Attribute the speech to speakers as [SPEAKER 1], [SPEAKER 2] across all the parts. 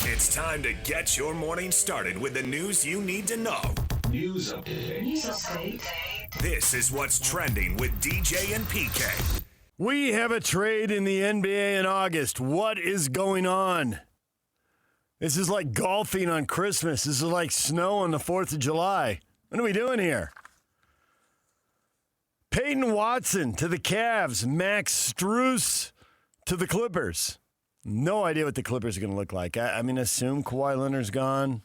[SPEAKER 1] It's time to get your morning started with the news you need to know.
[SPEAKER 2] News update.
[SPEAKER 1] This is what's trending with DJ and PK.
[SPEAKER 3] We have a trade in the NBA in August. What is going on? This is like golfing on Christmas. This is like snow on the 4th of July. What are we doing here? Peyton Watson to the Cavs. Max Strus to the Clippers. No idea what the Clippers are going to look like. I mean, assume Kawhi Leonard's gone.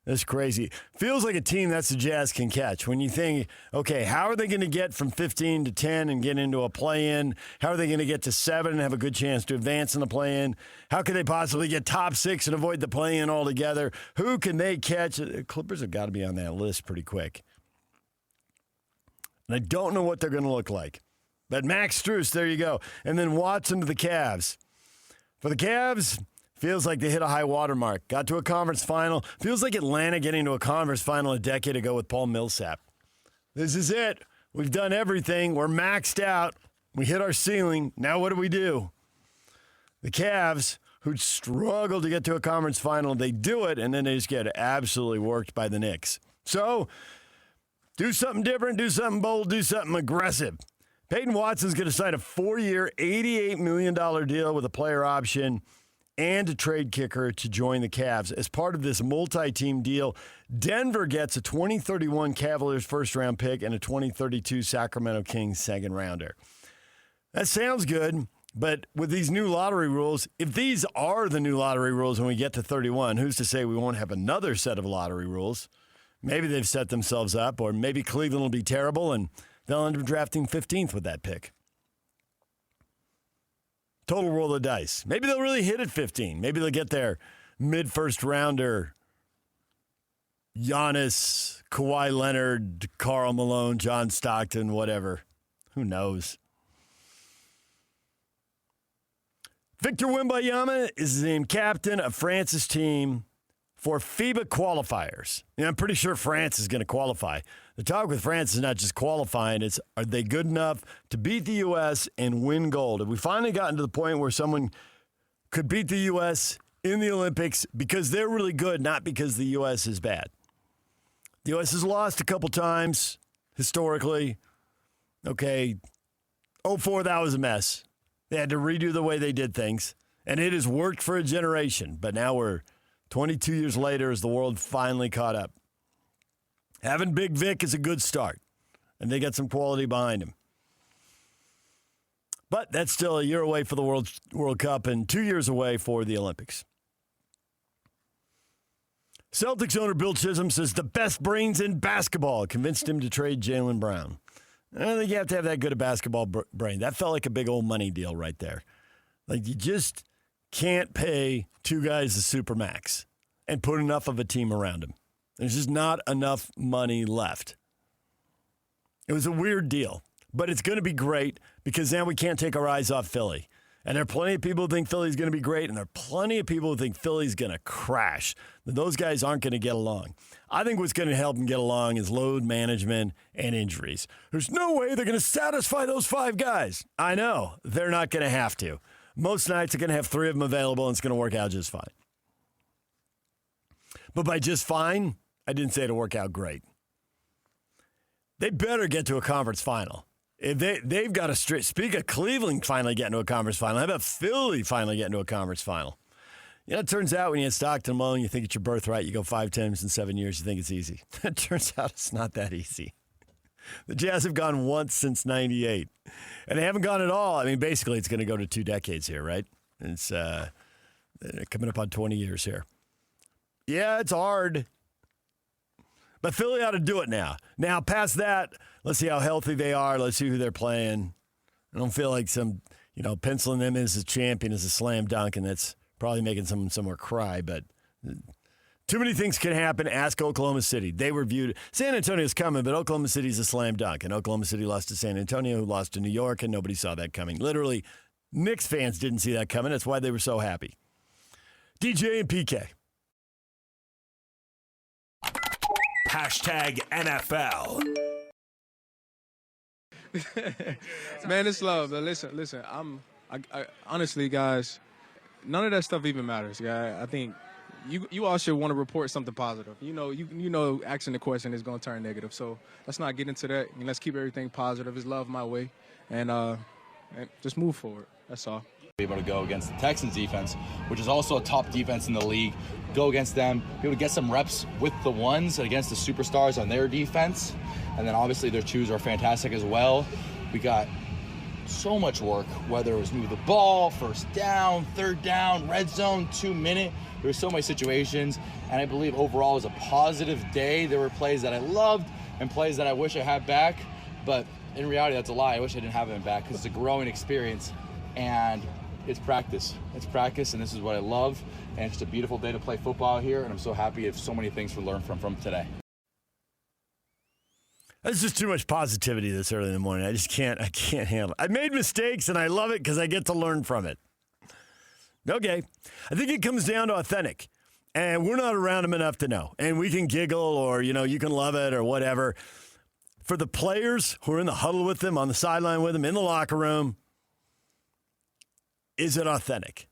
[SPEAKER 3] That's crazy. Feels like a team that's the Jazz can catch. When you think, okay, how are they going to get from 15 to 10 and get into a play-in? How are they going to get to 7 and have a good chance to advance in the play-in? How could they possibly get top 6 and avoid the play-in altogether? Who can they catch? The Clippers have got to be on that list pretty quick. And I don't know what they're going to look like. But Max Strus, there you go. And then Watson to the Cavs. For the Cavs, feels like they hit a high water mark. Got to a conference final. Feels like Atlanta getting to a conference final a decade ago with Paul Millsap. This is it. We've done everything. We're maxed out. We hit our ceiling. Now what do? The Cavs, who struggled to get to a conference final, they do it, and then they just get absolutely worked by the Knicks. So, do something different, do something bold, do something aggressive. Peyton Watson's going to sign a 4-year, $88 million deal with a player option and a trade kicker to join the Cavs. As part of this multi-team deal, Denver gets a 2031 Cavaliers first-round pick and a 2032 Sacramento Kings second-rounder. That sounds good, but with these new lottery rules, if these are the new lottery rules when we get to 31, who's to say we won't have another set of lottery rules? Maybe they've set themselves up, or maybe Cleveland will be terrible and they'll end up drafting 15th with that pick. Total roll of the dice. Maybe they'll really hit at 15. Maybe they'll get their mid-first rounder, Giannis, Kawhi Leonard, Karl Malone, John Stockton, whatever. Who knows? Victor Wembanyama is named captain of France's team for FIBA qualifiers. I'm pretty sure France is going to qualify. The talk with France is not just qualifying, it's are they good enough to beat the U.S. and win gold? Have we finally gotten to the point where someone could beat the U.S. in the Olympics because they're really good, not because the U.S. is bad? The U.S. has lost a couple times historically. Okay, 2004, that was a mess. They had to redo the way they did things, and it has worked for a generation, but now we're 22 years later as the world finally caught up. Having Big Vic is a good start, and they got some quality behind him. But that's still a year away for the World Cup and 2 years away for the Olympics. Celtics owner Bill Chisholm says the best brains in basketball convinced him to trade Jaylen Brown. I don't think you have to have that good a basketball brain. That felt like a big old money deal right there. Like you just can't pay two guys the supermax and put enough of a team around them. There's just not enough money left. It was a weird deal, but it's going to be great because now we can't take our eyes off Philly. And there are plenty of people who think Philly's going to be great, and there are plenty of people who think Philly's going to crash. Those guys aren't going to get along. I think what's going to help them get along is load management and injuries. There's no way they're going to satisfy those 5 guys. I know. They're not going to have to. Most nights are going to have 3 of them available, and it's going to work out just fine. But by just fine, I didn't say it'll work out great. They better get to a conference final. If they've got to speak of Cleveland finally getting to a conference final. How about Philly finally getting to a conference final? You know, it turns out when you hit Stockton Malone, you think it's your birthright. You go 5 times in 7 years, you think it's easy. It turns out it's not that easy. The Jazz have gone once since 98. And they haven't gone at all. I mean, basically, it's going to go to 2 decades here, right? It's coming up on 20 years here. Yeah, it's hard. But Philly ought to do it now. Now, past that, let's see how healthy they are. Let's see who they're playing. I don't feel like penciling them as a champion is a slam dunk, and that's probably making someone somewhere cry. But too many things can happen. Ask Oklahoma City. They were viewed. San Antonio's coming, but Oklahoma City's a slam dunk. And Oklahoma City lost to San Antonio, who lost to New York, and nobody saw that coming. Literally, Knicks fans didn't see that coming. That's why they were so happy. DJ and PK.
[SPEAKER 1] #NFL.
[SPEAKER 4] Man, it's love. But listen. I honestly, guys, none of that stuff even matters. Yeah, I think you all should want to report something positive. You know, asking the question is going to turn negative. So let's not get into that. And let's keep everything positive. It's love my way, and just move forward. That's all.
[SPEAKER 5] Be able to go against the Texans defense, which is also a top defense in the league. Go against them, be able to get some reps with the ones against the superstars on their defense. And then obviously their twos are fantastic as well. We got so much work, whether it was move the ball, first down, third down, red zone, 2-minute. There were so many situations, and I believe overall it was a positive day. There were plays that I loved and plays that I wish I had back, but in reality, that's a lie. I wish I didn't have them back because it's a growing experience, and it's practice. It's practice, and this is what I love, and it's just a beautiful day to play football here, and I'm so happy I have so many things to learn from today.
[SPEAKER 3] That's just too much positivity this early in the morning. I can't handle it. I made mistakes, and I love it because I get to learn from it. Okay. I think it comes down to authentic, and we're not around him enough to know, and we can giggle or, you can love it or whatever. For the players who are in the huddle with him, on the sideline with him, in the locker room, is it authentic?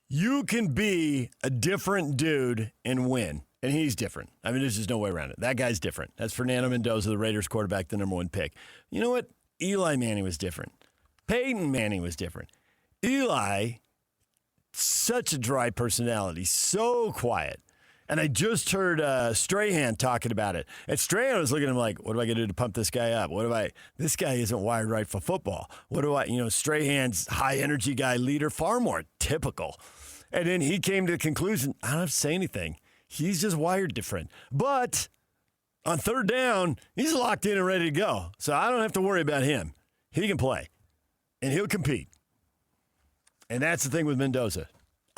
[SPEAKER 3] You can be a different dude and win, and he's different. I mean, there's just no way around it. That guy's different. That's Fernando Mendoza, the Raiders quarterback, the number 1 pick. You know what? Eli Manning was different. Peyton Manning was different. Eli, such a dry personality, so quiet. And I just heard Strahan talking about it. And Strahan was looking at him like, what do I got to do to pump this guy up? This guy isn't wired right for football. Strahan's high energy guy, leader, far more typical. And then he came to the conclusion, I don't have to say anything. He's just wired different. But on third down, he's locked in and ready to go. So I don't have to worry about him. He can play. And he'll compete. And that's the thing with Mendoza.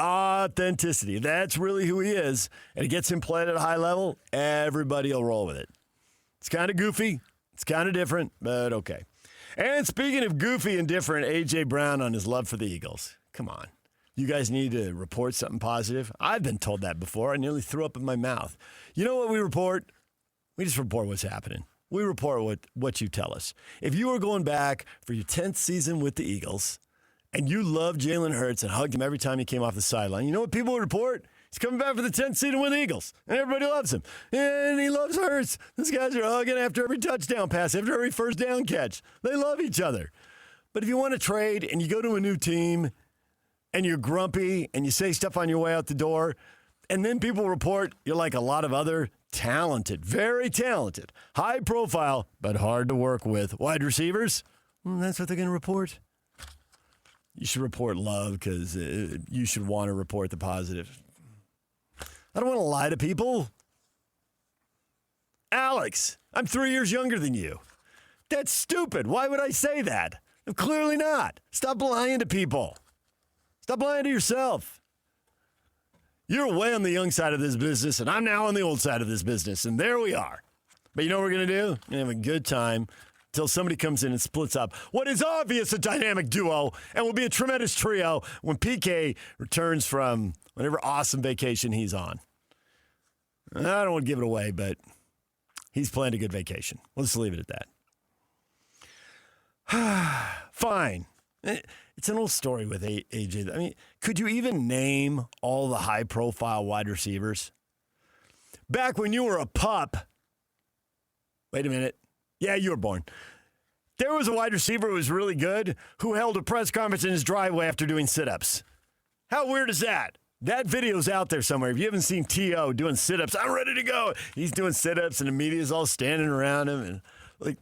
[SPEAKER 3] Authenticity. That's really who he is. And it gets him played at a high level. Everybody will roll with it. It's kind of goofy. It's kind of different, but okay. And speaking of goofy and different, A.J. Brown on his love for the Eagles. Come on. You guys need to report something positive. I've been told that before. I nearly threw up in my mouth. You know what we report? We just report what's happening. We report what you tell us. If you are going back for your 10th season with the Eagles, and you loved Jalen Hurts and hugged him every time he came off the sideline, you know what people would report? He's coming back for the 10th season with the Eagles, and everybody loves him. And he loves Hurts. These guys are hugging after every touchdown pass, after every first down catch. They love each other. But if you want to trade and you go to a new team and you're grumpy and you say stuff on your way out the door, and then people report you're like a lot of other talented, very talented, high profile, but hard to work with wide receivers, that's what they're going to report. You should report love because you should want to report the positive. I don't want to lie to people. Alex, I'm 3 years younger than you. That's stupid. Why would I say that? I'm clearly not. Stop lying to people. Stop lying to yourself. You're way on the young side of this business, and I'm now on the old side of this business, and there we are. But you know what we're going to do? We're going to have a good time until somebody comes in and splits up what is obvious a dynamic duo and will be a tremendous trio when PK returns from whatever awesome vacation he's on. I don't want to give it away, but he's planned a good vacation. We'll just leave it at that. Fine. It's an old story with AJ. I mean, could you even name all the high-profile wide receivers? Back when you were a pup, wait a minute. Yeah, you were born. There was a wide receiver who was really good who held a press conference in his driveway after doing sit-ups. How weird is that? That video's out there somewhere. If you haven't seen T.O. doing sit-ups, I'm ready to go. He's doing sit-ups and the media's all standing around him. And like,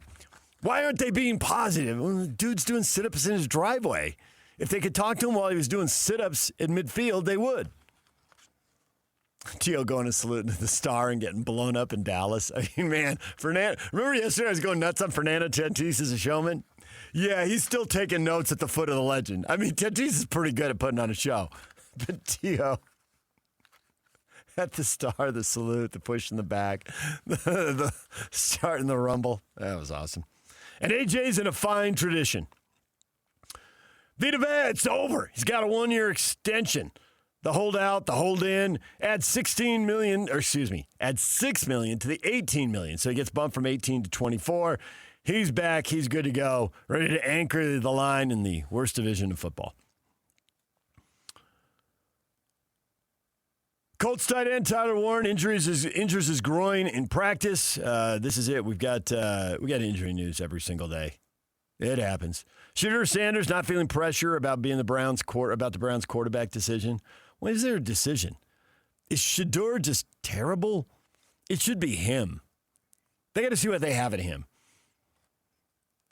[SPEAKER 3] why aren't they being positive? Well, the dude's doing sit-ups in his driveway. If they could talk to him while he was doing sit-ups in midfield, they would. T.O. going to salute the star and getting blown up in Dallas. I mean, man, Fernando. Remember yesterday I was going nuts on Fernando Tatis as a showman? Yeah, he's still taking notes at the foot of the legend. I mean, Tatis is pretty good at putting on a show. But T.O. at the star, the salute, the push in the back, the starting the rumble. That was awesome. And AJ's in a fine tradition. Vita Vea, it's over. He's got a 1-year extension. The holdout, the hold in, add $6 million to the $18 million. So he gets bumped from 18 to 24. He's back. He's good to go. Ready to anchor the line in the worst division of football. Colts tight end Tyler Warren injures his groin in practice. This is it. We got injury news every single day. It happens. Shedeur Sanders not feeling pressure about being the Browns quarterback decision. When is there a decision? Is Shedeur just terrible? It should be him. They got to see what they have in him.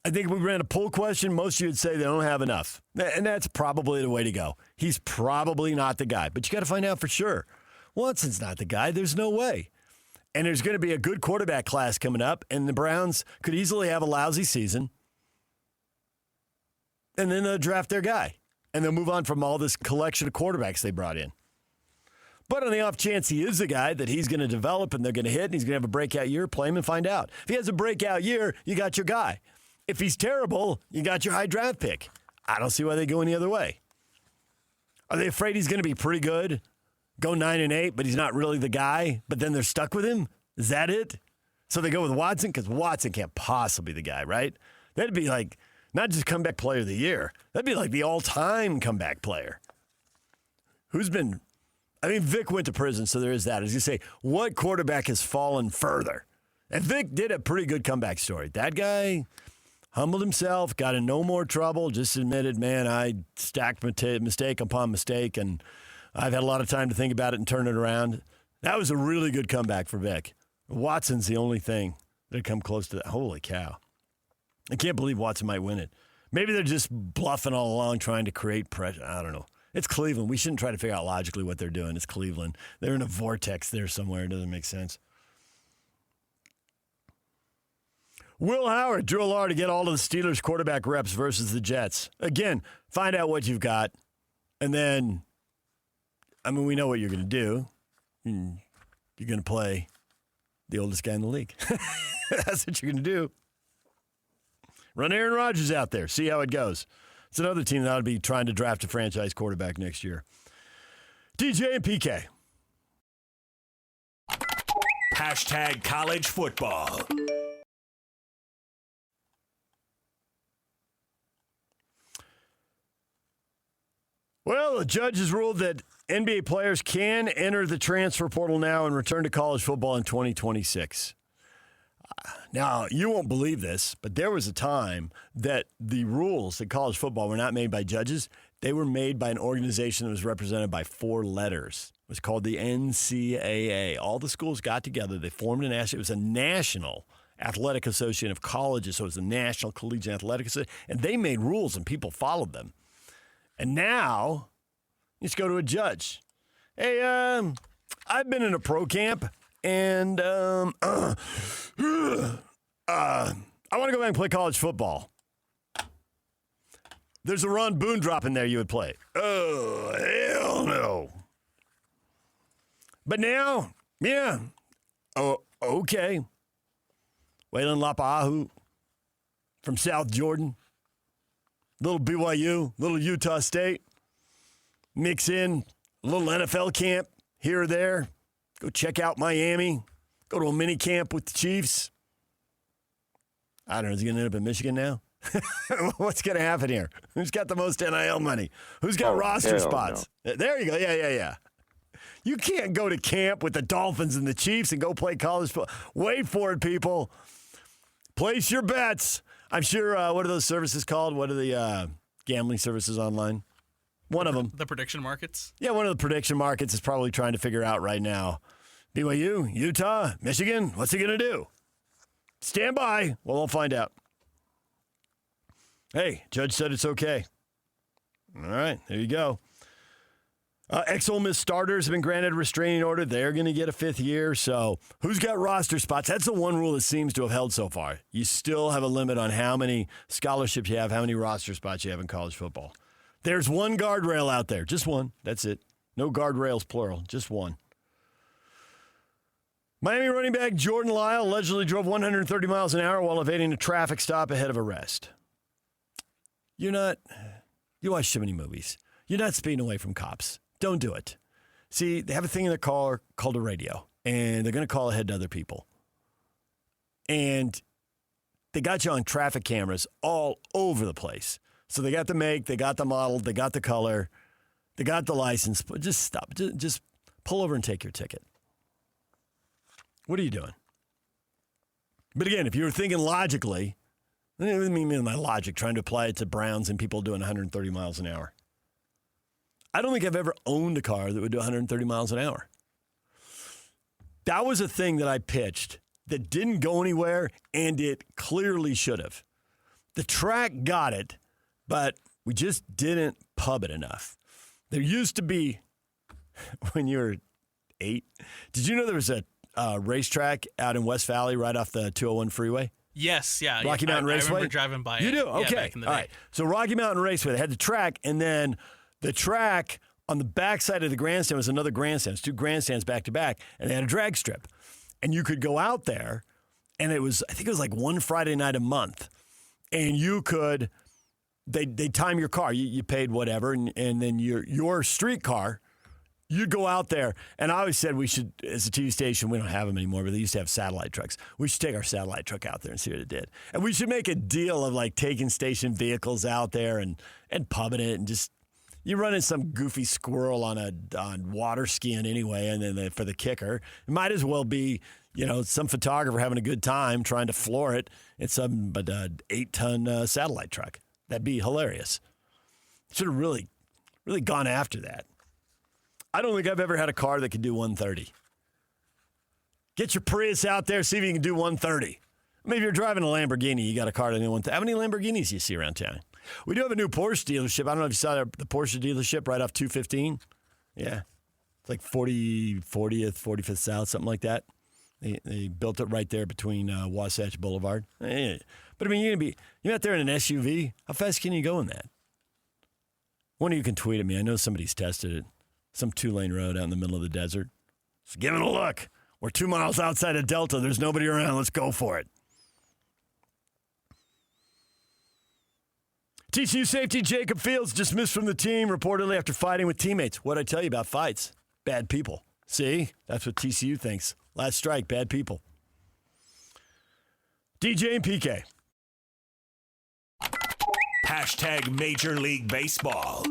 [SPEAKER 3] I think if we ran a poll question, most of you would say they don't have enough. And that's probably the way to go. He's probably not the guy. But you got to find out for sure. Watson's not the guy. There's no way. And there's going to be a good quarterback class coming up, and the Browns could easily have a lousy season. And then they'll draft their guy. And they'll move on from all this collection of quarterbacks they brought in. But on the off chance he is the guy that he's going to develop and they're going to hit and he's going to have a breakout year, play him and find out. If he has a breakout year, you got your guy. If he's terrible, you got your high draft pick. I don't see why they go any other way. Are they afraid he's going to be pretty good? Go 9-8, but he's not really the guy, but then they're stuck with him? Is that it? So they go with Watson? Because Watson can't possibly be the guy, right? That'd be like, not just comeback player of the year. That'd be like the all-time comeback player. Vic went to prison, so there is that. I was going to say, what quarterback has fallen further? And Vic did a pretty good comeback story. That guy humbled himself, got in no more trouble, just admitted, man, I stacked mistake upon mistake, and I've had a lot of time to think about it and turn it around. That was a really good comeback for Vic. Watson's the only thing that come close to that. Holy cow. I can't believe Watson might win it. Maybe they're just bluffing all along, trying to create pressure. I don't know. It's Cleveland. We shouldn't try to figure out logically what they're doing. It's Cleveland. They're in a vortex there somewhere. It doesn't make sense. Will Howard drew a lar to get all of the Steelers quarterback reps versus the Jets. Again, find out what you've got. And then, we know what you're going to do. You're going to play the oldest guy in the league. That's what you're going to do. Run Aaron Rodgers out there. See how it goes. It's another team that ought to be trying to draft a franchise quarterback next year. DJ and PK.
[SPEAKER 1] Hashtag college football.
[SPEAKER 3] Well, the judge has ruled that NBA players can enter the transfer portal now and return to college football in 2026. Now, you won't believe this, but there was a time that the rules in college football were not made by judges. They were made by an organization that was represented by 4 letters. It was called the NCAA. All the schools got together. They formed a national. It was a national athletic association of colleges, so it was the National Collegiate Athletic Association. And they made rules, and people followed them. And now, you just go to a judge. Hey, I've been in a pro camp, and I want to go back and play college football. There's a Ron Boone drop in there you would play. Oh, hell no. But now, yeah. Oh, okay. Waylon Lapa'ahu from South Jordan. Little BYU, little Utah State. Mix in a little NFL camp here or there. Go check out Miami. Go to a mini camp with the Chiefs. I don't know. Is he going to end up in Michigan now? What's going to happen here? Who's got the most NIL money? Who's got roster spots? No. There you go. Yeah. You can't go to camp with the Dolphins and the Chiefs and go play college football. Wait for it, people. Place your bets. I'm sure, what are those services called? What are the gambling services online? One of them.
[SPEAKER 6] The prediction markets?
[SPEAKER 3] Yeah, one of the prediction markets is probably trying to figure out right now. BYU, Utah, Michigan, what's he going to do? Stand by. Well, we'll find out. Hey, judge said it's okay. All right, there you go. Ex-Ole Miss starters have been granted a restraining order. They're going to get a 5th year. So who's got roster spots? That's the one rule that seems to have held so far. You still have a limit on how many scholarships you have, how many roster spots you have in college football. There's one guardrail out there. Just one. That's it. No guardrails, plural. Just one. Miami running back Jordan Lyle allegedly drove 130 miles an hour while evading a traffic stop ahead of arrest. You watch too many movies. You're not speeding away from cops. Don't do it. See, they have a thing in their car called a radio, and they're going to call ahead to other people. And they got you on traffic cameras all over the place. So they got the make, they got the model, they got the color, they got the license. But just stop. Just pull over and take your ticket. What are you doing? But again, if you were thinking logically, I mean my logic, trying to apply it to Browns and people doing 130 miles an hour. I don't think I've ever owned a car that would do 130 miles an hour. That was a thing that I pitched that didn't go anywhere, and it clearly should have. The track got it, but we just didn't pub it enough. There used to be, when you were 8, did you know there was a racetrack out in West Valley right off the 201 freeway?
[SPEAKER 6] Yes, yeah.
[SPEAKER 3] Rocky Mountain Raceway?
[SPEAKER 6] I remember driving by
[SPEAKER 3] You
[SPEAKER 6] it.
[SPEAKER 3] do? Okay.
[SPEAKER 6] Yeah, back in the
[SPEAKER 3] All
[SPEAKER 6] day.
[SPEAKER 3] right. So Rocky Mountain Raceway, they had the track, and then the track on the backside of the grandstand was another grandstand. It was 2 grandstands back to back, and they had a drag strip. And you could go out there, and I think it was like one Friday night a month, and you could, they'd time your car. You paid whatever, and then your street car, you'd go out there. And I always said we should, as a TV station, we don't have them anymore, but they used to have satellite trucks. We should take our satellite truck out there and see what it did. And we should make a deal of like taking station vehicles out there and pubbing it, and just, you run in some goofy squirrel on water skiing anyway, and then for the kicker, it might as well be, some photographer having a good time trying to floor it in some 8-ton satellite truck. That'd be hilarious. Should have really, really gone after that. I don't think I've ever had a car that could do 130. Get your Prius out there, see if you can do 130. Maybe you're driving a Lamborghini, you got a car that can do 130. How many Lamborghinis do you see around town? We do have a new Porsche dealership. I don't know if you saw the Porsche dealership right off 215. Yeah. It's like 40th, 45th South, something like that. They built it right there between Wasatch Boulevard. Yeah. But, I mean, you're out there in an SUV. How fast can you go in that? One of you can tweet at me. I know somebody's tested it. Some 2-lane road out in the middle of the desert. Just give it a look. We're 2 miles outside of Delta. There's nobody around. Let's go for it. TCU safety Jacob Fields dismissed from the team reportedly after fighting with teammates. What'd I tell you about fights? Bad people. See? That's what TCU thinks. Last strike, bad people. DJ and PK.
[SPEAKER 1] Hashtag Major League Baseball.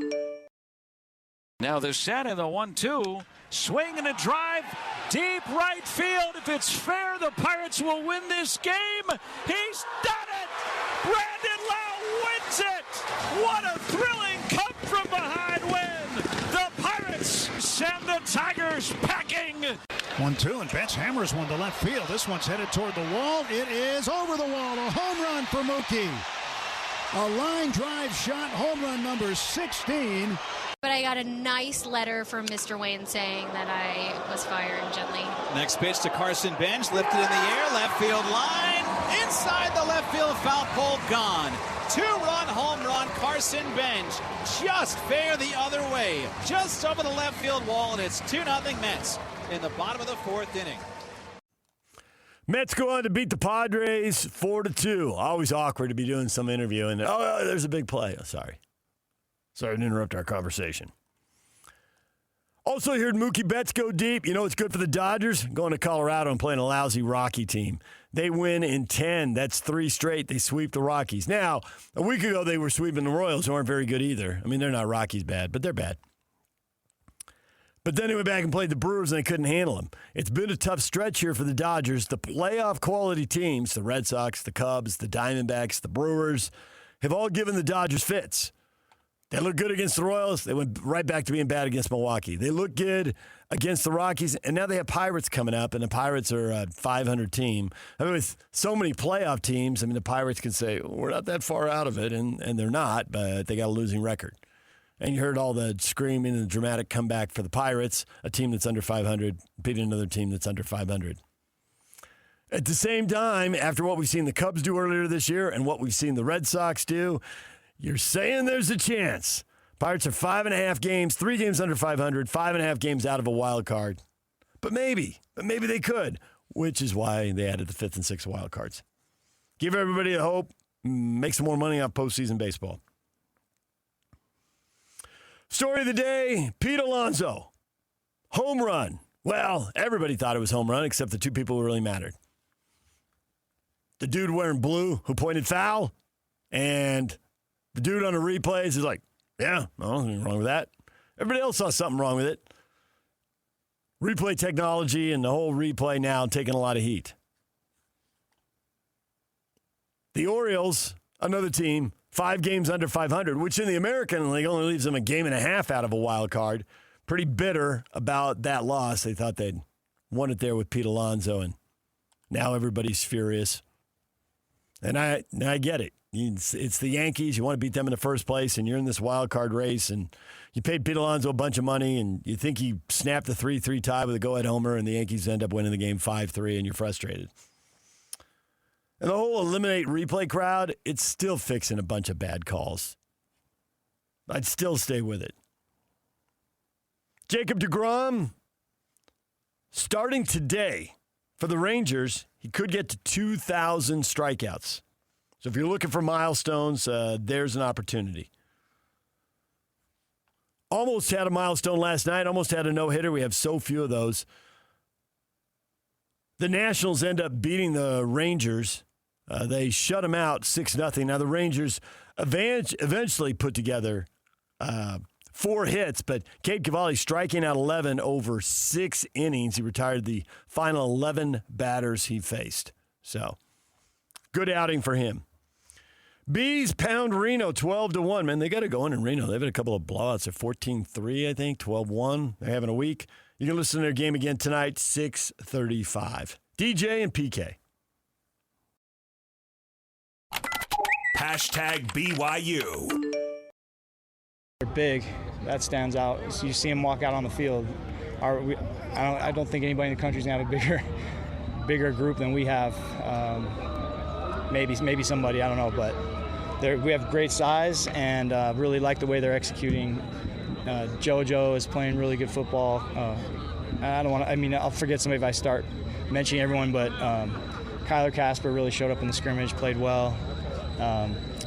[SPEAKER 7] Now they're set in the 1-2. Swing and a drive. Deep right field. If it's fair, the Pirates will win this game. He's done it! Brandon Lau wins it! What a thrilling come-from-behind win! The Pirates send the Tigers packing!
[SPEAKER 8] 1-2, and Betts hammers one to left field. This one's headed toward the wall. It is over the wall. A home run for Mookie. A line drive shot, home run number 16.
[SPEAKER 9] But I got a nice letter from Mr. Wayne saying that I was fired gently.
[SPEAKER 10] Next pitch to Carson Bench, lifted in the air, left field line, inside the left field foul pole, gone. 2-run home run, Carson Bench, just fair the other way, just over the left field wall, and it's 2-0 Mets in the bottom of the 4th inning.
[SPEAKER 3] Mets go on to beat the Padres 4-2. Always awkward to be doing some interview and, there's a big play. Oh, sorry to interrupt our conversation. Also heard Mookie Betts go deep. You know what's good for the Dodgers? Going to Colorado and playing a lousy Rocky team. They win in 10. That's 3 straight. They sweep the Rockies. Now, a week ago they were sweeping the Royals, who aren't very good either. I mean, they're not Rockies bad, but they're bad. But then they went back and played the Brewers, and they couldn't handle them. It's been a tough stretch here for the Dodgers. The playoff quality teams, the Red Sox, the Cubs, the Diamondbacks, the Brewers, have all given the Dodgers fits. They look good against the Royals. They went right back to being bad against Milwaukee. They look good against the Rockies, and now they have Pirates coming up, and the Pirates are a 500 team. I mean, with so many playoff teams, I mean, the Pirates can say, we're not that far out of it, and they're not, but they got a losing record. And you heard all the screaming and the dramatic comeback for the Pirates, a team that's under 500, beating another team that's under 500. At the same time, after what we've seen the Cubs do earlier this year and what we've seen the Red Sox do, you're saying there's a chance. Pirates are 5.5 games, 3 games under 500, 5.5 games out of a wild card. But maybe they could, which is why they added the 5th and 6th wild cards. Give everybody a hope, make some more money off postseason baseball. Story of the day, Pete Alonso. Home run. Well, everybody thought it was home run except the 2 people who really mattered. The dude wearing blue who pointed foul, and the dude on the replays is like, yeah, no, nothing wrong with that. Everybody else saw something wrong with it. replay technology and the whole replay now taking a lot of heat. The Orioles, another team, 5 games under 500, which in the American League only leaves them a game and a half out of a wild card. Pretty bitter about that loss. They thought they'd won it there with Pete Alonso, and now everybody's furious. And I get it. It's the Yankees. You want to beat them in the first place, and you're in this wild card race, and you paid Pete Alonso a bunch of money, and you think he snapped the 3-3 tie with a go-ahead homer, and the Yankees end up winning the game 5-3, and you're frustrated. And the whole eliminate replay crowd, it's still fixing a bunch of bad calls. I'd still stay with it. Jacob deGrom, starting today for the Rangers, he could get to 2,000 strikeouts. So if you're looking for milestones, there's an opportunity. Almost had a milestone last night, almost had a no-hitter. We have so few of those. The Nationals end up beating the Rangers. They shut them out 6-0. Now the Rangers eventually put together 4 hits, but Cade Cavalli striking out 11 over 6 innings. He retired the final 11 batters he faced. So, good outing for him. Bees pound Reno 12-1. Man, they got it going in Reno. They've had a couple of blowouts at 14-3, I think, 12-1. They're having a week. You can listen to their game again tonight, 6:35. DJ and PK.
[SPEAKER 1] Hashtag BYU.
[SPEAKER 6] They're big. That stands out. So you see them walk out on the field. I don't think anybody in the country is going to have a bigger group than we have. Maybe somebody, I don't know, but we have great size and really like the way they're executing. JoJo is playing really good football. I'll forget somebody if I start mentioning everyone, but Kyler Casper really showed up in the scrimmage, played well.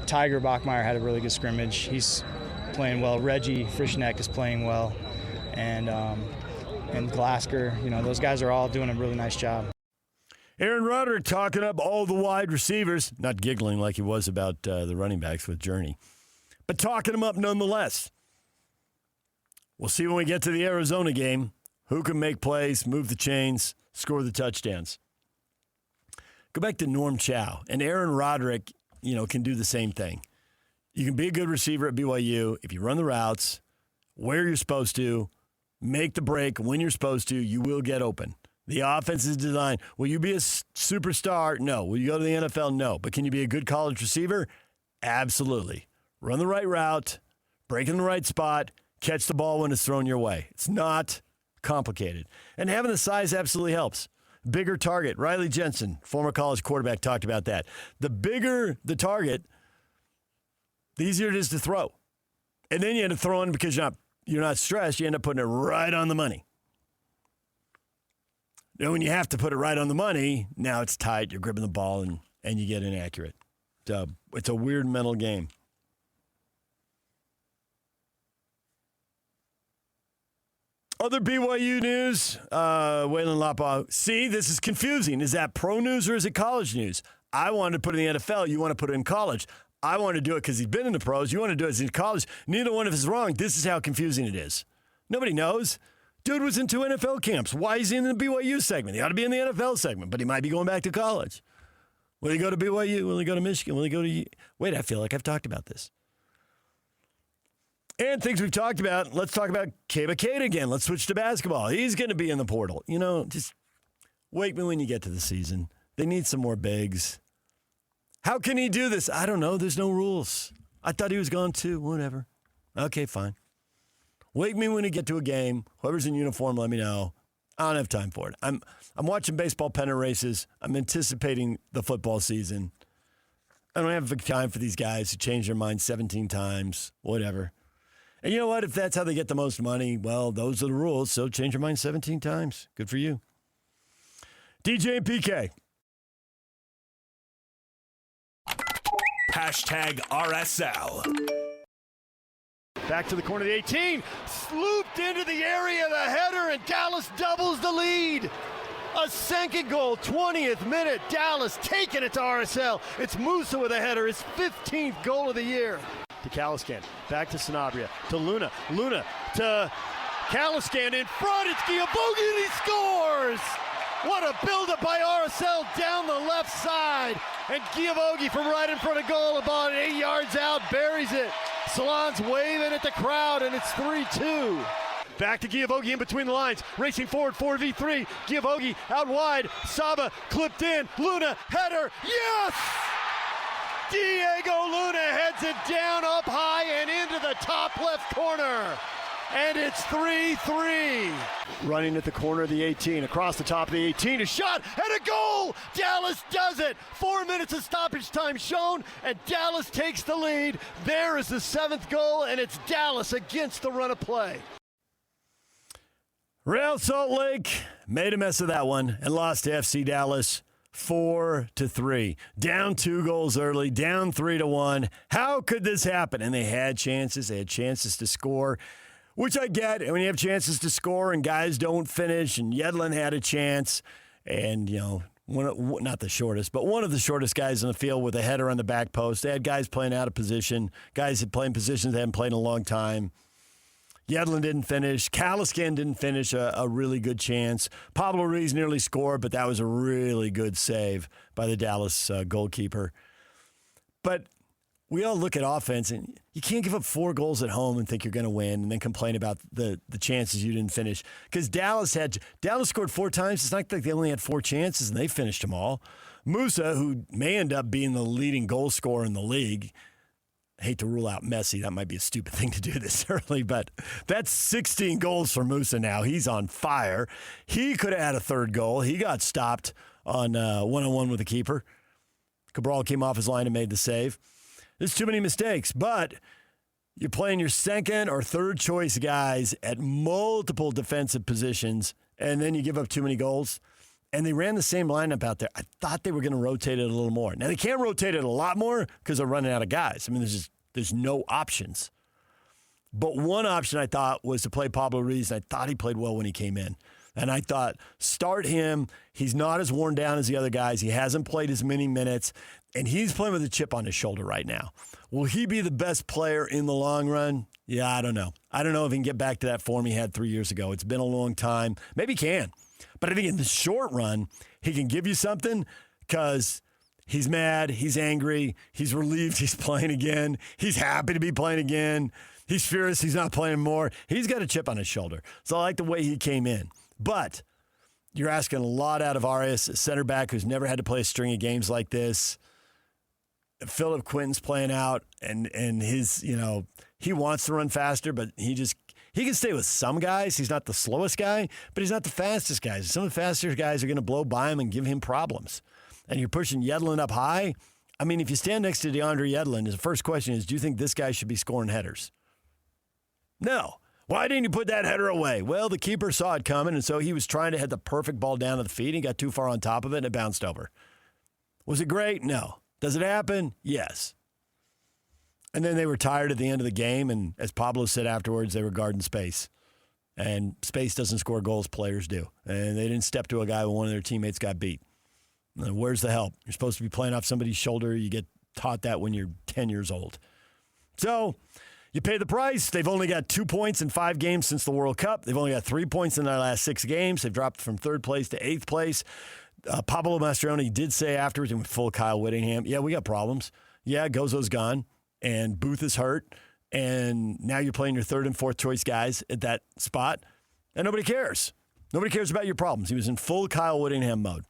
[SPEAKER 6] Tiger Bachmeyer had a really good scrimmage. He's playing well. Reggie Frischneck is playing well. And Glasker, those guys are all doing a really nice job.
[SPEAKER 3] Aaron Roderick talking up all the wide receivers, not giggling like he was about the running backs with Journey, but talking them up nonetheless. We'll see when we get to the Arizona game who can make plays, move the chains, score the touchdowns. Go back to Norm Chow, and Aaron Roderick, can do the same thing. You can be a good receiver at BYU if you run the routes where you're supposed to, make the break when you're supposed to, you will get open. The offense is designed. Will you be a superstar? No. Will you go to the NFL? No. But can you be a good college receiver? Absolutely. Run the right route, break in the right spot, catch the ball when it's thrown your way. It's not complicated. And having the size absolutely helps. Bigger target. Riley Jensen, former college quarterback, talked about that. The bigger the target, the easier it is to throw. And then you end up throwing because you're not stressed. You end up putting it right on the money. Now, when you have to put it right on the money, now it's tight. You're gripping the ball, and you get inaccurate. It's a weird mental game. Other BYU news, Waylon Lapa. See, this is confusing. Is that pro news or is it college news? I wanted to put it in the NFL. You want to put it in college. I want to do it because he's been in the pros. You want to do it in college. Neither one of us is wrong. This is how confusing it is. Nobody knows. Dude was in 2 NFL camps. Why is he in the BYU segment? He ought to be in the NFL segment, but he might be going back to college. Will he go to BYU? Will he go to Michigan? Will he go to... Wait, I feel like I've talked about this. And things we've talked about, let's talk about Keba Kate again. Let's switch to basketball. He's going to be in the portal. Just wake me when you get to the season. They need some more bigs. How can he do this? I don't know. There's no rules. I thought he was gone too. Whatever. Okay, fine. Wake me when you get to a game. Whoever's in uniform, let me know. I don't have time for it. I'm watching baseball pennant races. I'm anticipating the football season. I don't have time for these guys who change their mind 17 times, whatever. And you know what? If that's how they get the most money, well, those are the rules. So change your mind 17 times. Good for you. DJ and PK.
[SPEAKER 1] Hashtag RSL.
[SPEAKER 3] Back to the corner of the 18. Looped into the area, the header, and Dallas doubles the lead. A second goal, 20th minute. Dallas taking it to RSL. It's Musa with a header, his 15th goal of the year. To Caliscan, back to Sanabria, to Luna. Luna to Caliscan in front. It's Giavogi, and he scores! What a buildup by RSL down the left side. And Giavogi from right in front of goal, about 8 yards out, buries it. Salon's waving at the crowd, and it's 3-2. Back to Giavogi in between the lines, racing forward, 4v3. Giavogi out wide, Saba clipped in, Luna, header, yes! Diego Luna heads it down up high and into the top left corner. And it's 3-3. Running at the corner of the 18, across the top of the 18, a shot and a goal! Dallas does it! 4 minutes of stoppage time shown, and Dallas takes the lead. There is the 7th goal, and it's Dallas against the run of play. Real Salt Lake made a mess of that one and lost to FC Dallas 4-3. Down 2 goals early, down 3-1. How could this happen? And they had chances. They had chances to score, which I get. And when you have chances to score and guys don't finish, and Yedlin had a chance, and, you know, not the shortest, but one of the shortest guys in the field with a header on the back post. They had guys playing out of position, guys that play in positions they haven't played in a long time. Yedlin didn't finish. Caliscan didn't finish a really good chance. Pablo Ruiz nearly scored, but that was a really good save by the Dallas goalkeeper. But we all look at offense, and you can't give up 4 goals at home and think you're going to win and then complain about the chances you didn't finish. Because Dallas scored 4 times. It's not like they only had 4 chances, and they finished them all. Musa, who may end up being the leading goal scorer in the league, I hate to rule out Messi. That might be a stupid thing to do this early, but that's 16 goals for Musa now. He's on fire. He could have had a 3rd goal. He got stopped on one-on-one with the keeper. Cabral came off his line and made the save. There's too many mistakes, but you're playing your 2nd or 3rd choice guys at multiple defensive positions, and then you give up too many goals. And they ran the same lineup out there. I thought they were going to rotate it a little more. Now, they can't rotate it a lot more because they're running out of guys. I mean, there's no options. But one option I thought was to play Pablo Ruiz, and I thought he played well when he came in. And I thought, start him. He's not as worn down as the other guys. He hasn't played as many minutes, and he's playing with a chip on his shoulder right now. Will he be the best player in the long run? Yeah, I don't know. I don't know if he can get back to that form he had 3 years ago. It's been a long time. Maybe he can. But I think in the short run, he can give you something because he's mad, he's angry, he's relieved he's playing again, he's happy to be playing again, he's furious he's not playing more. He's got a chip on his shoulder. So I like the way he came in. But you're asking a lot out of Arias, a center back who's never had to play a string of games like this. Philip Quinton's playing out, and his, he wants to run faster, but he can stay with some guys. He's not the slowest guy, but he's not the fastest guys. Some of the faster guys are going to blow by him and give him problems. And you're pushing Yedlin up high. I mean, if you stand next to DeAndre Yedlin, the first question is, do you think this guy should be scoring headers? No. Why didn't you put that header away? Well, the keeper saw it coming, and so he was trying to head the perfect ball down to the feet. He got too far on top of it, and it bounced over. Was it great? No. Does it happen? Yes. And then they were tired at the end of the game, and as Pablo said afterwards, they were guarding space. And space doesn't score goals, players do. And they didn't step to a guy when one of their teammates got beat. And where's the help? You're supposed to be playing off somebody's shoulder. You get taught that when you're 10 years old. So you pay the price. They've only got 2 points in 5 games since the World Cup. They've only got 3 points in their last 6 games. They've dropped from 3rd place to 8th place. Pablo Mastroeni did say afterwards, and with full Kyle Whittingham, yeah, we got problems. Yeah, Gozo's gone. And Booth is hurt, and now you're playing your 3rd and 4th choice guys at that spot, and nobody cares. Nobody cares about your problems. He was in full Kyle Whittingham mode.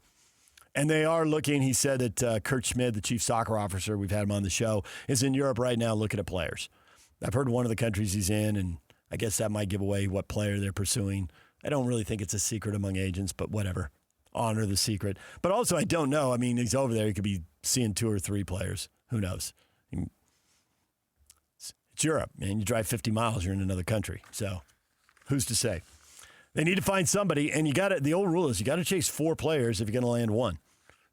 [SPEAKER 3] And they are looking, he said that Kurt Schmid, the chief soccer officer, we've had him on the show, is in Europe right now looking at players. I've heard one of the countries he's in, and I guess that might give away what player they're pursuing. I don't really think it's a secret among agents, but whatever. Honor the secret. But also, I don't know. I mean, he's over there. He could be seeing 2 or 3 players. Who knows? It's Europe, man. You drive 50 miles, you're in another country. So who's to say? They need to find somebody, and the old rule is you got to chase 4 players if you're going to land 1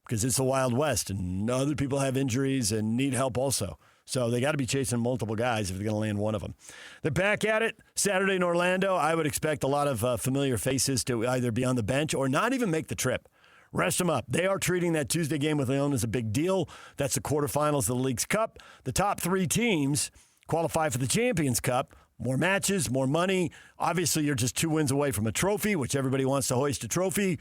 [SPEAKER 3] because it's the Wild West, and other people have injuries and need help also. So they got to be chasing multiple guys if they're going to land one of them. They're back at it Saturday in Orlando. I would expect a lot of familiar faces to either be on the bench or not even make the trip. Rest them up. They are treating that Tuesday game with Leon as a big deal. That's the quarterfinals of the League's Cup. The top 3 teams qualify for the Champions Cup. more matches, more money. Obviously, you're just 2 wins away from a trophy, which everybody wants to hoist a trophy.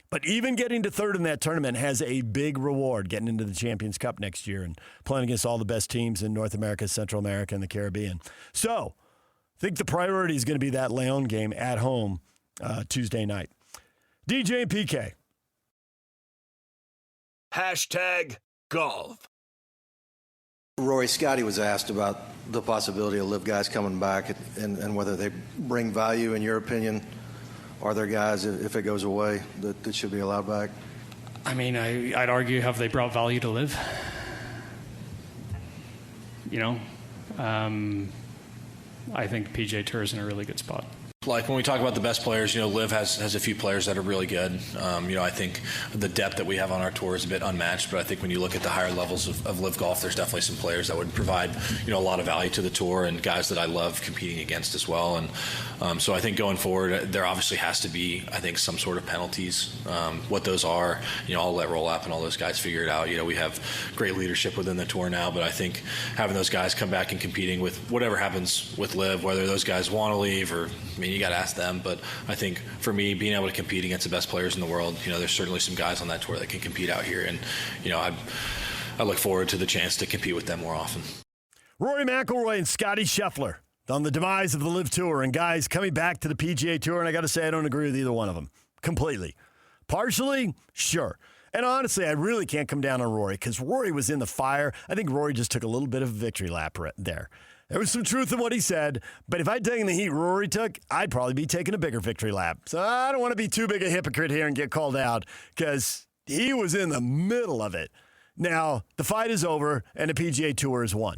[SPEAKER 3] But even getting to third in that tournament has a big reward, getting into the Champions Cup next year and playing against all the best teams in North America, Central America, and the Caribbean. So I think the priority is going to be that Leon game at home Tuesday night. DJ and PK.
[SPEAKER 1] #golf.
[SPEAKER 11] Rory, Scotty was asked about the possibility of LIV guys coming back and whether they bring value, in your opinion. Are there guys, if it goes away, that should be allowed back?
[SPEAKER 12] I mean, I'd argue, have they brought value to LIV? You know, I think PGA Tour is in a really good spot.
[SPEAKER 13] Like when we talk about the best players, LIV has a few players that are really good. I think the depth that we have on our tour is a bit unmatched, but I think when you look at the higher levels of LIV golf, there's definitely some players that would provide, a lot of value to the tour and guys that I love competing against as well. And so I think going forward, there obviously has to be, I think, some sort of penalties. What those are, I'll let Roll Up and all those guys figure it out. We have great leadership within the tour now, but I think having those guys come back and competing with whatever happens with LIV, whether those guys want to leave or, you got to ask them. But I think for me, being able to compete against the best players in the world, there's certainly some guys on that tour that can compete out here. And, I look forward to the chance to compete with them more often.
[SPEAKER 3] Rory McIlroy and Scotty Scheffler on the demise of the LIV Tour. And guys coming back to the PGA Tour. And I got to say, I don't agree with either one of them completely. Partially, sure. And honestly, I really can't come down on Rory because Rory was in the fire. I think Rory just took a little bit of a victory lap there. There was some truth in what he said, but if I'd taken the heat Rory took, I'd probably be taking a bigger victory lap. So I don't want to be too big a hypocrite here and get called out because he was in the middle of it. Now, the fight is over and the PGA Tour is won.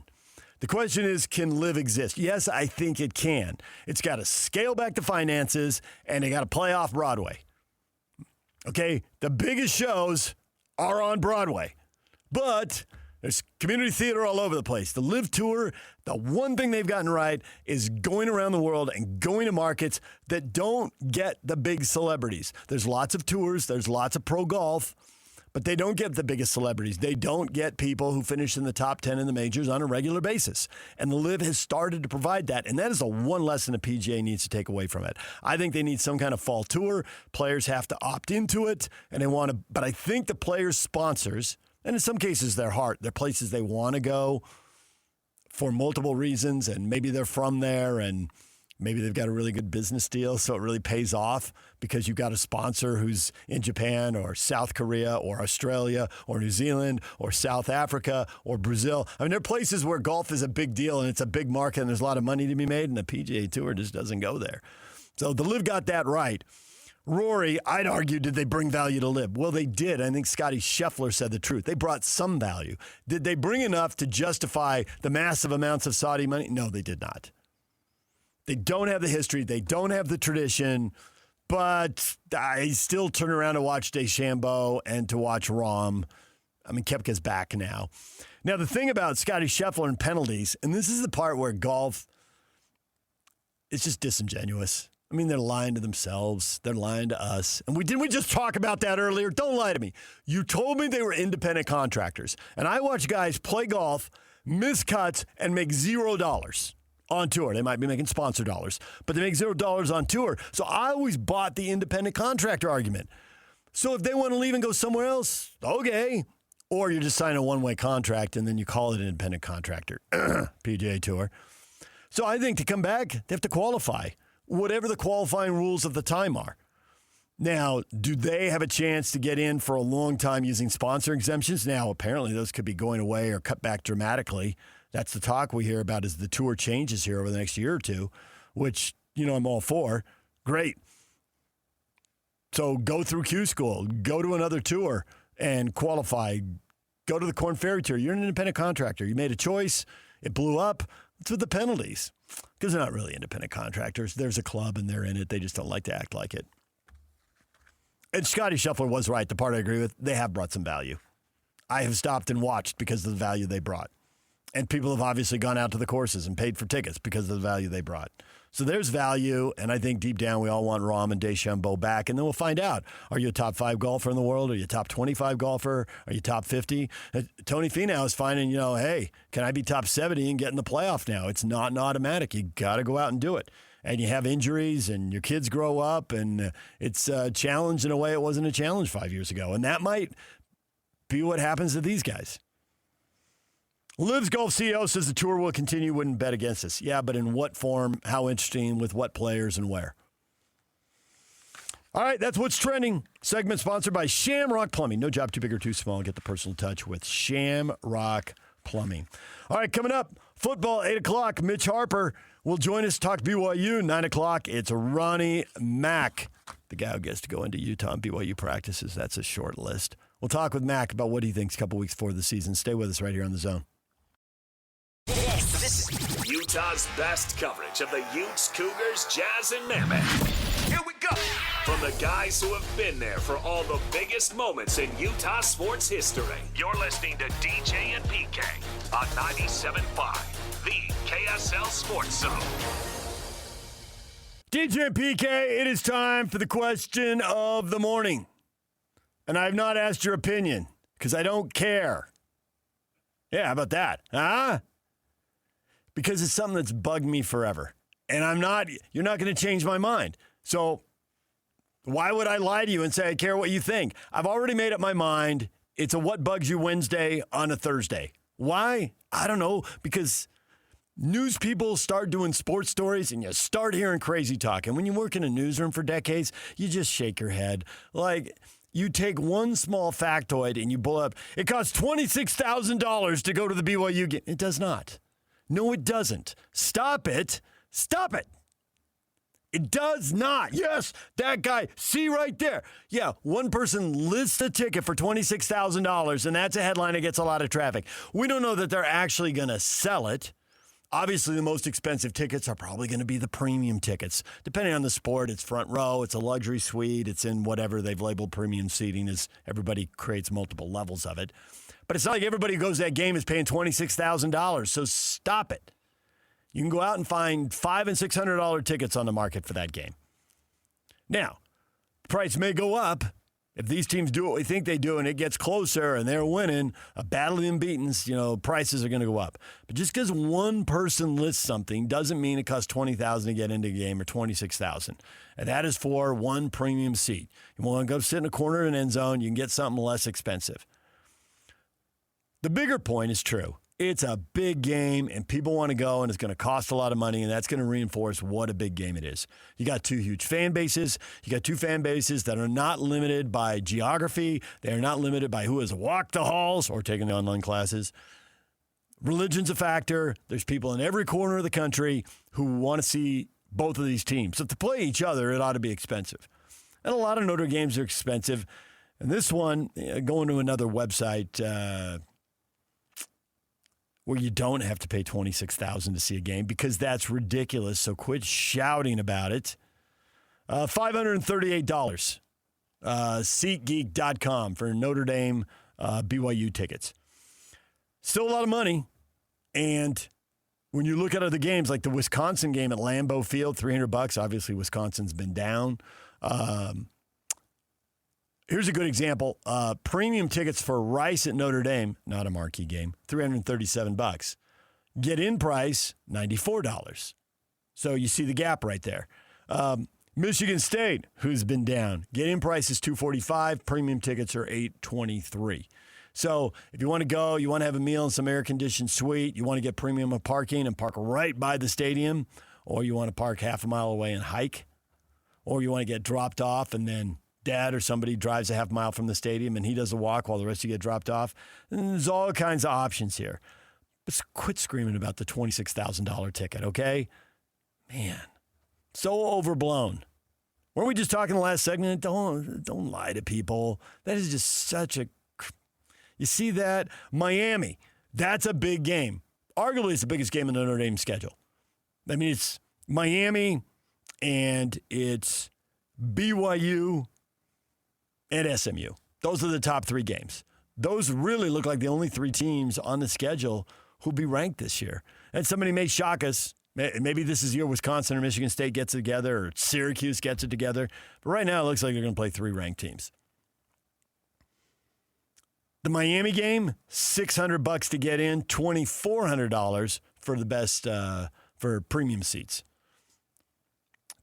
[SPEAKER 3] The question is, can LIV exist? Yes, I think it can. It's got to scale back the finances, and they got to play off Broadway. Okay, the biggest shows are on Broadway, but there's community theater all over the place. The LIV Tour, the one thing they've gotten right is going around the world and going to markets that don't get the big celebrities. There's lots of tours. There's lots of pro golf, but they don't get the biggest celebrities. They don't get people who finish in the top 10 in the majors on a regular basis. And the LIV has started to provide that, and that is the one lesson the PGA needs to take away from it. I think they need some kind of fall tour. Players have to opt into it, and they want to. But I think the players' sponsors, and in some cases their heart, they're places they want to go for multiple reasons, and maybe they're from there, and maybe they've got a really good business deal, so it really pays off because you've got a sponsor who's in Japan or South Korea or Australia or New Zealand or South Africa or Brazil. I mean, there are places where golf is a big deal and it's a big market and there's a lot of money to be made, and the PGA Tour just doesn't go there. So the LIV got that right. Rory, I'd argue, did they bring value to LIV? Well, they did. I think Scotty Scheffler said the truth. They brought some value. Did they bring enough to justify the massive amounts of Saudi money? No, they did not. They don't have the history. They don't have the tradition. But I still turn around to watch DeChambeau and to watch Rahm. I mean, Koepka's back now. Now, the thing about Scotty Scheffler and penalties, and this is the part where golf is just disingenuous. I mean, they're lying to themselves. They're lying to us. And didn't we just talk about that earlier? Don't lie to me. You told me they were independent contractors. And I watch guys play golf, miss cuts, and make $0 on tour. They might be making sponsor dollars, but they make $0 on tour. So I always bought the independent contractor argument. So if they want to leave and go somewhere else, okay. Or you just sign a one-way contract and then you call it an independent contractor. PGA Tour. So I think to come back, they have to qualify, whatever the qualifying rules of the time are. Now, do they have a chance to get in for a long time using sponsor exemptions? Now, apparently those could be going away or cut back dramatically. That's the talk we hear about as the tour changes here over the next year or two, which, I'm all for. Great. So go through Q School, go to another tour and qualify. Go to the Korn Ferry Tour. You're an independent contractor. You made a choice. It blew up. What's with the penalties? Because they're not really independent contractors. There's a club and they're in it. They just don't like to act like it. And Scotty Scheffler was right. The part I agree with, they have brought some value. I have stopped and watched because of the value they brought. And people have obviously gone out to the courses and paid for tickets because of the value they brought. So there's value, and I think deep down we all want Rahm and DeChambeau back, and then we'll find out. Are you a top 5 golfer in the world? Are you a top 25 golfer? Are you top 50? Tony Finau is finding, hey, can I be top 70 and get in the playoff now? It's not an automatic. You got to go out and do it. And you have injuries, and your kids grow up, and it's a challenge in a way it wasn't a challenge 5 years ago. And that might be what happens to these guys. Liv's Golf CEO says the tour will continue, wouldn't bet against us. Yeah, but in what form, how interesting, with what players, and where? All right, that's what's trending. Segment sponsored by Shamrock Plumbing. No job too big or too small. Get the personal touch with Shamrock Plumbing. All right, coming up, football, 8 o'clock. Mitch Harper will join us to talk BYU. 9 o'clock, it's Ronnie Mack, the guy who gets to go into Utah and BYU practices. That's a short list. We'll talk with Mack about what he thinks a couple weeks before the season. Stay with us right here on The Zone.
[SPEAKER 1] This is Utah's best coverage of the Utes, Cougars, Jazz, and Mammoth. Here we go. From the guys who have been there for all the biggest moments in Utah sports history. You're listening to DJ and PK on 97.5, the KSL Sports Zone.
[SPEAKER 3] DJ and PK, it is time for the question of the morning. And I have not asked your opinion because I don't care. Yeah, how about that? Huh? Because it's something that's bugged me forever. And you're not going to change my mind. So why would I lie to you and say I care what you think? I've already made up my mind. It's a What Bugs You Wednesday on a Thursday. Why? I don't know. Because news people start doing sports stories and you start hearing crazy talk. And when you work in a newsroom for decades, you just shake your head. Like, you take one small factoid and you pull up, it costs $26,000 to go to the BYU game. It does not. No, it doesn't. Stop it. Stop it. It does not. Yes, that guy. See right there. Yeah, one person lists a ticket for $26,000, and that's a headline that gets a lot of traffic. We don't know that they're actually going to sell it. Obviously, the most expensive tickets are probably going to be the premium tickets. Depending on the sport, it's front row, it's a luxury suite, it's in whatever they've labeled premium seating, as everybody creates multiple levels of it. But it's not like everybody who goes to that game is paying $26,000, so stop it. You can go out and find $500 and $600 tickets on the market for that game. Now, the price may go up if these teams do what we think they do and it gets closer and they're winning, a battle of the unbeatens, prices are going to go up. But just because one person lists something doesn't mean it costs $20,000 to get into a game or $26,000. And that is for one premium seat. You want to go sit in a corner of an end zone, you can get something less expensive. The bigger point is true. It's a big game, and people want to go, and it's going to cost a lot of money, and that's going to reinforce what a big game it is. You got two huge fan bases. You got two fan bases that are not limited by geography. They are not limited by who has walked the halls or taken the online classes. Religion's a factor. There's people in every corner of the country who want to see both of these teams. So to play each other, it ought to be expensive. And a lot of Notre games are expensive. And this one, going to another website where you don't have to pay $26,000 to see a game because that's ridiculous. So quit shouting about it. $538. SeatGeek.com for Notre Dame BYU tickets. Still a lot of money. And when you look at other games, like the Wisconsin game at Lambeau Field, $300. Obviously, Wisconsin's been down. Here's a good example. Premium tickets for Rice at Notre Dame, not a marquee game, $337. Get-in price, $94. So you see the gap right there. Michigan State, who's been down, get-in price is $245. Premium tickets are $823. So if you want to go, you want to have a meal in some air-conditioned suite, you want to get premium parking and park right by the stadium, or you want to park half a mile away and hike, or you want to get dropped off and then dad or somebody drives a half mile from the stadium and he does a walk while the rest of you get dropped off. And there's all kinds of options here. But quit screaming about the $26,000 ticket, okay? Man, so overblown. Weren't we just talking the last segment? Don't lie to people. That is just such a... You see that? Miami, that's a big game. Arguably, it's the biggest game in the Notre Dame schedule. I mean, it's Miami and it's BYU and SMU. Those are the top three games. Those really look like the only three teams on the schedule who'll be ranked this year. And somebody may shock us Maybe this is year Wisconsin or Michigan State gets it together or Syracuse gets it together. But right now it looks like they're going to play 3 ranked teams. The Miami game, $600 to get in, $2,400 for the best for premium seats.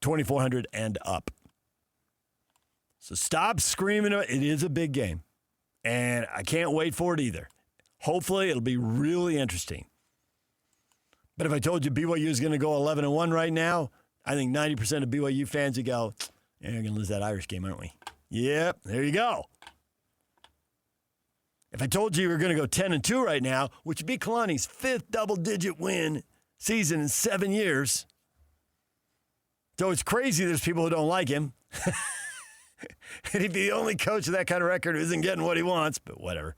[SPEAKER 3] $2,400 and up. So stop screaming. It is a big game. And I can't wait for it either. Hopefully it'll be really interesting. But if I told you BYU is going to go 11-1 right now, I think 90% of BYU fans would go, we're going to lose that Irish game, aren't we? Yep, there you go. If I told you we were going to go 10-2 right now, which would be Kalani's 5th double-digit win season in 7 years. So it's crazy there's people who don't like him. And he'd be the only coach of that kind of record who isn't getting what he wants, but whatever.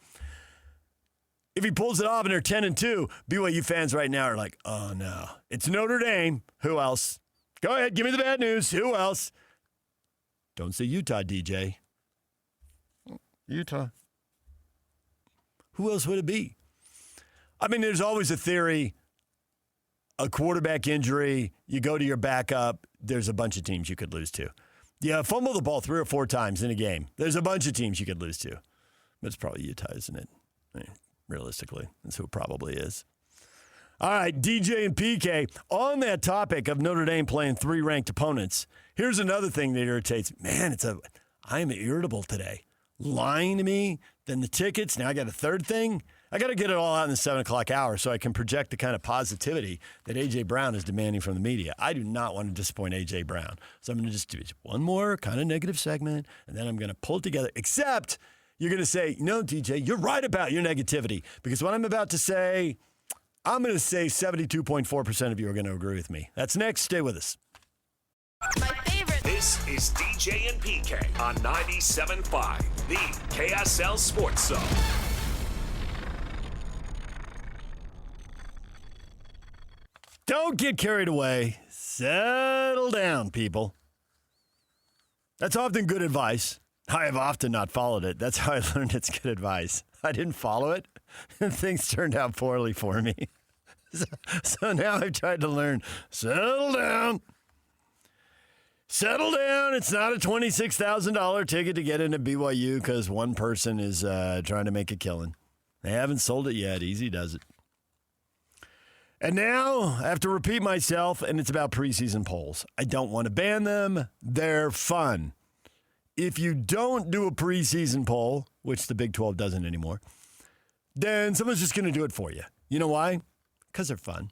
[SPEAKER 3] If he pulls it off and they're 10-2, BYU fans right now are like, oh, no. It's Notre Dame. Who else? Go ahead. Give me the bad news. Who else? Don't say Utah, DJ. Utah. Who else would it be? I mean, there's always a theory, a quarterback injury, you go to your backup, there's a bunch of teams you could lose to. Yeah, fumble the ball 3 or 4 times in a game. There's a bunch of teams you could lose to. But it's probably Utah, isn't it? I mean, realistically, that's who it probably is. All right, DJ and PK, on that topic of Notre Dame playing 3 ranked opponents, here's another thing that irritates me. Man, I am irritable today. Lying to me, then the tickets. Now I got a third thing. I got to get it all out in the 7 o'clock hour so I can project the kind of positivity that A.J. Brown is demanding from the media. I do not want to disappoint A.J. Brown. So I'm going to just do one more kind of negative segment, and then I'm going to pull it together. Except you're going to say, no, DJ, you're right about your negativity. Because what I'm about to say, I'm going to say 72.4% of you are going to agree with me. That's next. Stay with us.
[SPEAKER 1] My favorite. This is DJ and PK on 97.5, the KSL Sports Zone.
[SPEAKER 3] Don't get carried away. Settle down, people. That's often good advice. I have often not followed it. That's how I learned it's good advice. I didn't follow it, and things turned out poorly for me. So now I've tried to learn, settle down. Settle down. It's not a $26,000 ticket to get into BYU because one person is trying to make a killing. They haven't sold it yet. Easy does it. And now I have to repeat myself, and it's about preseason polls. I don't want to ban them. They're fun. If you don't do a preseason poll, which the Big 12 doesn't anymore, then someone's just going to do it for you. You know why? Because they're fun.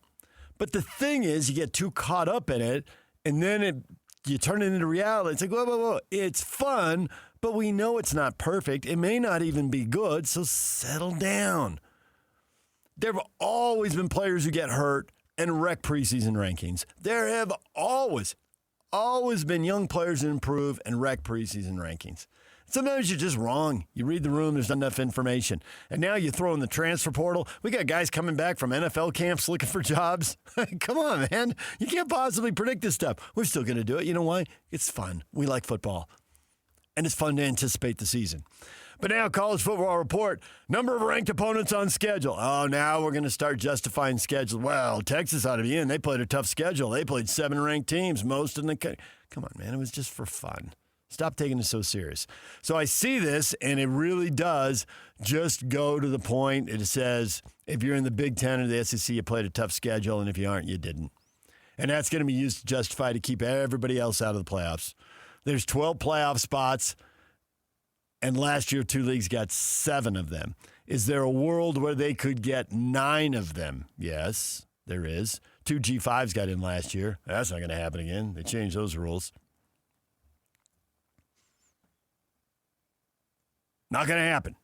[SPEAKER 3] But the thing is, you get too caught up in it, and then you turn it into reality. It's like, whoa. It's fun, but we know it's not perfect. It may not even be good, so settle down. There have always been players who get hurt and wreck preseason rankings. There have always been young players who improve and wreck preseason rankings. Sometimes you're just wrong. You read the room, there's not enough information. And now you throw in the transfer portal. We got guys coming back from NFL camps looking for jobs. Come on, man. You can't possibly predict this stuff. We're still going to do it. You know why? It's fun. We like football. And it's fun to anticipate the season. But now, College Football Report, number of ranked opponents on schedule. Oh, now we're going to start justifying schedule. Well, Texas ought to be in. They played a tough schedule. They played 7 ranked teams, most in the country. Come on, man. It was just for fun. Stop taking it so serious. So I see this, and it really does just go to the point. It says, if you're in the Big Ten or the SEC, you played a tough schedule, and if you aren't, you didn't. And that's going to be used to justify to keep everybody else out of the playoffs. There's 12 playoff spots. And last year, 2 leagues got 7 of them. Is there a world where they could get 9 of them? Yes, there is. 2 G5s got in last year. That's not going to happen again. They changed those rules. Not going to happen.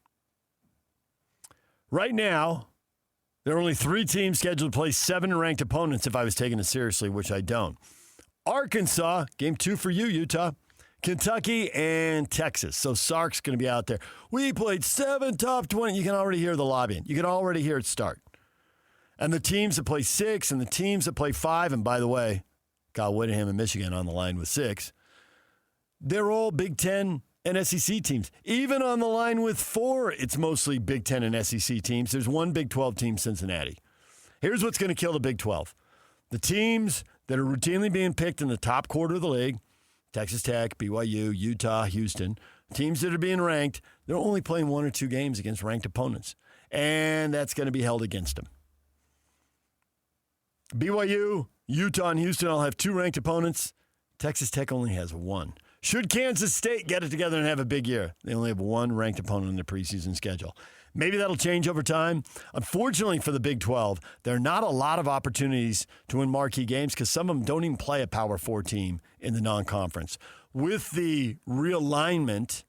[SPEAKER 3] Right now, there are only 3 teams scheduled to play 7 ranked opponents if I was taking it seriously, which I don't. Arkansas, game 2 for you, Utah. Kentucky and Texas. So Sark's going to be out there. We played 7 top 20. You can already hear the lobbying. You can already hear it start. And the teams that play 6 and the teams that play 5, and by the way, Kyle Whittingham and Michigan on the line with 6, they're all Big Ten and SEC teams. Even on the line with 4, it's mostly Big Ten and SEC teams. There's one Big 12 team, Cincinnati. Here's what's going to kill the Big 12. The teams that are routinely being picked in the top quarter of the league, Texas Tech, BYU, Utah, Houston, teams that are being ranked, they're only playing 1 or 2 games against ranked opponents. And that's going to be held against them. BYU, Utah, and Houston all have 2 ranked opponents. Texas Tech only has 1. Should Kansas State get it together and have a big year, they only have 1 ranked opponent in their preseason schedule. Maybe that'll change over time. Unfortunately for the Big 12, there are not a lot of opportunities to win marquee games because some of them don't even play a Power 4 team in the non-conference. With the realignment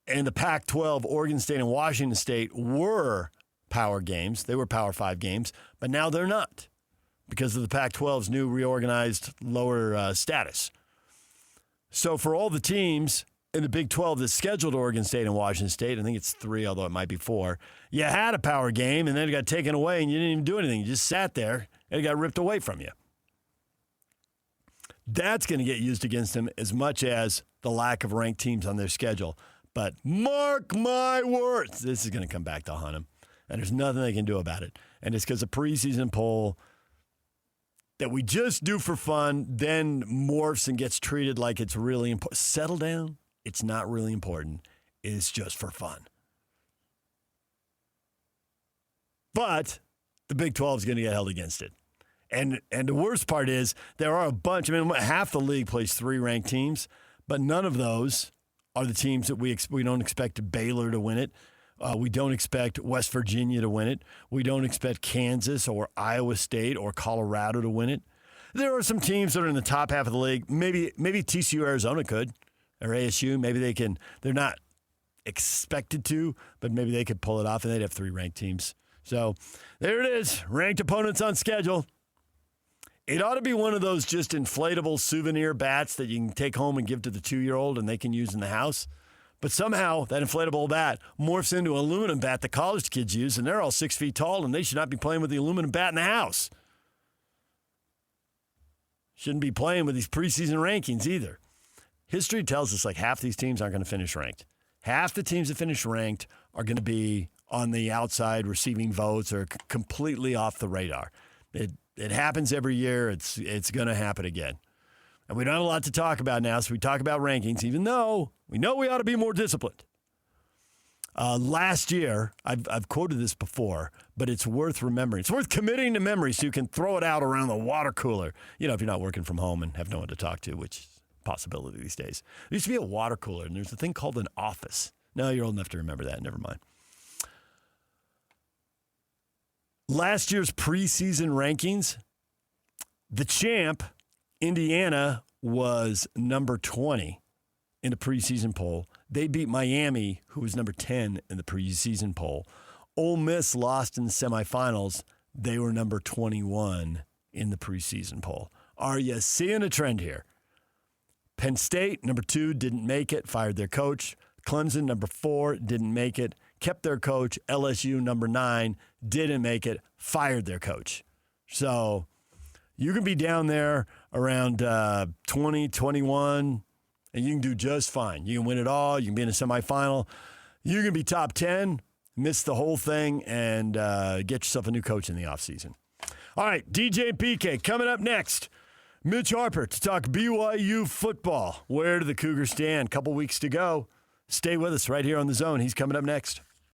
[SPEAKER 3] and the Pac-12, Oregon State and Washington State were power games. They were Power 5 games, but now they're not because of the Pac-12's new reorganized lower status. So for all the teams in the Big 12 that scheduled Oregon State and Washington State, I think it's 3, although it might be 4, you had a power game and then it got taken away and you didn't even do anything. You just sat there and it got ripped away from you. That's going to get used against them as much as the lack of ranked teams on their schedule. But mark my words, this is going to come back to haunt them. And there's nothing they can do about it. And it's because a preseason poll that we just do for fun, then morphs and gets treated like it's really important. Settle down. It's not really important. It's just for fun. But the Big 12 is going to get held against it. And the worst part is there are a bunch. I mean, half the league plays 3 ranked teams, but none of those are the teams that we don't expect Baylor to win it. We don't expect West Virginia to win it. We don't expect Kansas or Iowa State or Colorado to win it. There are some teams that are in the top half of the league. Maybe TCU, Arizona could, or ASU. Maybe they can. They're not expected to, but maybe they could pull it off, and they'd have 3 ranked teams. So there it is, ranked opponents on schedule. It ought to be one of those just inflatable souvenir bats that you can take home and give to the 2-year-old and they can use in the house. But somehow that inflatable bat morphs into an aluminum bat that college kids use, and they're all 6 feet tall, and they should not be playing with the aluminum bat in the house. Shouldn't be playing with these preseason rankings either. History tells us like half these teams aren't going to finish ranked. Half the teams that finish ranked are going to be on the outside receiving votes or completely off the radar. It happens every year. It's going to happen again. And we don't have a lot to talk about now, so we talk about rankings, even though we know we ought to be more disciplined. Last year, I've quoted this before, but it's worth remembering. It's worth committing to memory so you can throw it out around the water cooler. You know, if you're not working from home and have no one to talk to, which is a possibility these days. There used to be a water cooler, and there's a thing called an office. No, you're old enough to remember that. Never mind. Last year's preseason rankings, the champ, Indiana, was number 20 in the preseason poll. They beat Miami, who was number 10 in the preseason poll. Ole Miss lost in the semifinals. They were number 21 in the preseason poll. Are you seeing a trend here? Penn State, number 2, didn't make it, fired their coach. Clemson, number 4, didn't make it, kept their coach. LSU, number 9, didn't make it, fired their coach. So you can be down there around 20, 21, and you can do just fine. You can win it all. You can be in a semifinal. You can be top 10, miss the whole thing, and get yourself a new coach in the offseason. All right, DJ and PK coming up next. Mitch Harper to talk BYU football. Where do the Cougars stand? Couple weeks to go. Stay with us right here on The Zone. He's coming up next.